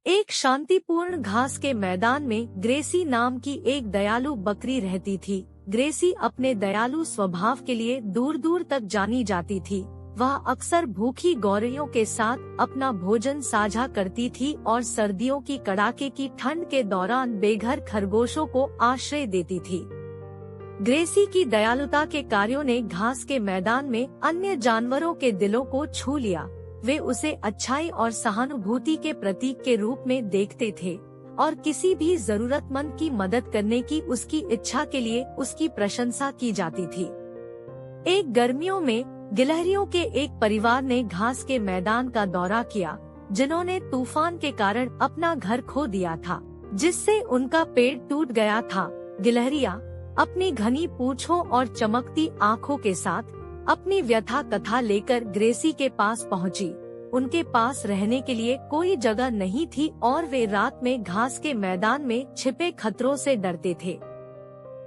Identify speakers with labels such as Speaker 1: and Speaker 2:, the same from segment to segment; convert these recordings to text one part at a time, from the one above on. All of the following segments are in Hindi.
Speaker 1: एक शांतिपूर्ण घास के मैदान में ग्रेसी नाम की एक दयालु बकरी रहती थी। ग्रेसी अपने दयालु स्वभाव के लिए दूर दूर तक जानी जाती थी। वह अक्सर भूखी गौरैयों के साथ अपना भोजन साझा करती थी और सर्दियों की कड़ाके की ठंड के दौरान बेघर खरगोशों को आश्रय देती थी। ग्रेसी की दयालुता के कार्यों ने घास के मैदान में अन्य जानवरों के दिलों को छू लिया। वे उसे अच्छाई और सहानुभूति के प्रतीक के रूप में देखते थे और किसी भी जरूरतमंद की मदद करने की उसकी इच्छा के लिए उसकी प्रशंसा की जाती थी। एक गर्मियों में गिलहरियों के एक परिवार ने घास के मैदान का दौरा किया, जिन्होंने तूफान के कारण अपना घर खो दिया था, जिससे उनका पेट टूट गया था। गिलहरियां अपनी घनी पूंछों और चमकती आँखों के साथ अपनी व्यथा कथा लेकर ग्रेसी के पास पहुंची। उनके पास रहने के लिए कोई जगह नहीं थी और वे रात में घास के मैदान में छिपे खतरों से डरते थे।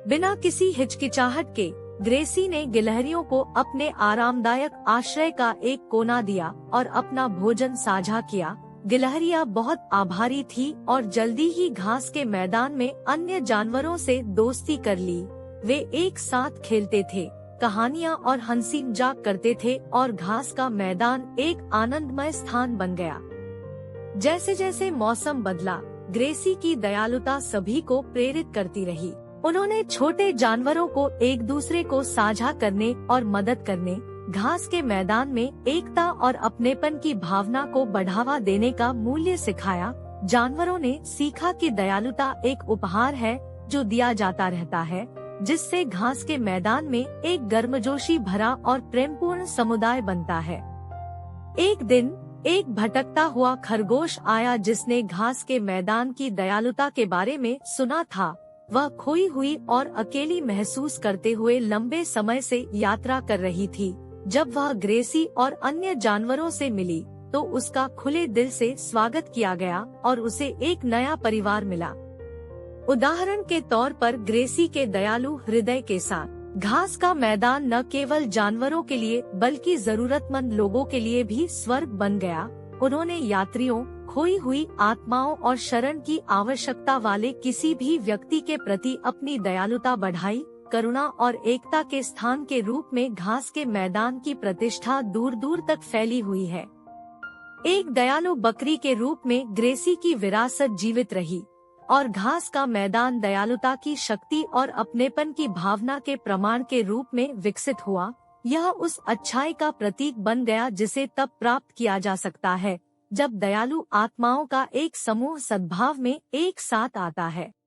Speaker 1: बिना किसी हिचकिचाहट के ग्रेसी ने गिलहरियों को अपने आरामदायक आश्रय का एक कोना दिया और अपना भोजन साझा किया। गिलहरियां बहुत आभारी थी और जल्दी ही घास के मैदान में अन्य जानवरों से दोस्ती कर ली। वे एक साथ खेलते थे, कहानियां और हंसी मजाक करते थे और घास का मैदान एक आनंदमय स्थान बन गया। जैसे जैसे मौसम बदला, ग्रेसी की दयालुता सभी को प्रेरित करती रही। उन्होंने छोटे जानवरों को एक दूसरे को साझा करने और मदद करने, घास के मैदान में एकता और अपनेपन की भावना को बढ़ावा देने का मूल्य सिखाया। जानवरों ने सीखा कि दयालुता एक उपहार है जो दिया जाता रहता है, जिससे घास के मैदान में एक गर्मजोशी भरा और प्रेमपूर्ण समुदाय बनता है। एक दिन एक भटकता हुआ खरगोश आया जिसने घास के मैदान की दयालुता के बारे में सुना था। वह खोई हुई और अकेली महसूस करते हुए लंबे समय से यात्रा कर रही थी। जब वह ग्रेसी और अन्य जानवरों से मिली तो उसका खुले दिल से स्वागत किया गया और उसे एक नया परिवार मिला। उदाहरण के तौर पर ग्रेसी के दयालु हृदय के साथ घास का मैदान न केवल जानवरों के लिए बल्कि जरूरतमंद लोगों के लिए भी स्वर्ग बन गया। उन्होंने यात्रियों, खोई हुई आत्माओं और शरण की आवश्यकता वाले किसी भी व्यक्ति के प्रति अपनी दयालुता बढ़ाई। करुणा और एकता के स्थान के रूप में घास के मैदान की प्रतिष्ठा दूर दूर तक फैली हुई है। एक दयालु बकरी के रूप में ग्रेसी की विरासत जीवित रही और घास का मैदान दयालुता की शक्ति और अपनेपन की भावना के प्रमाण के रूप में विकसित हुआ। यह उस अच्छाई का प्रतीक बन गया जिसे तब प्राप्त किया जा सकता है जब दयालु आत्माओं का एक समूह सद्भाव में एक साथ आता है।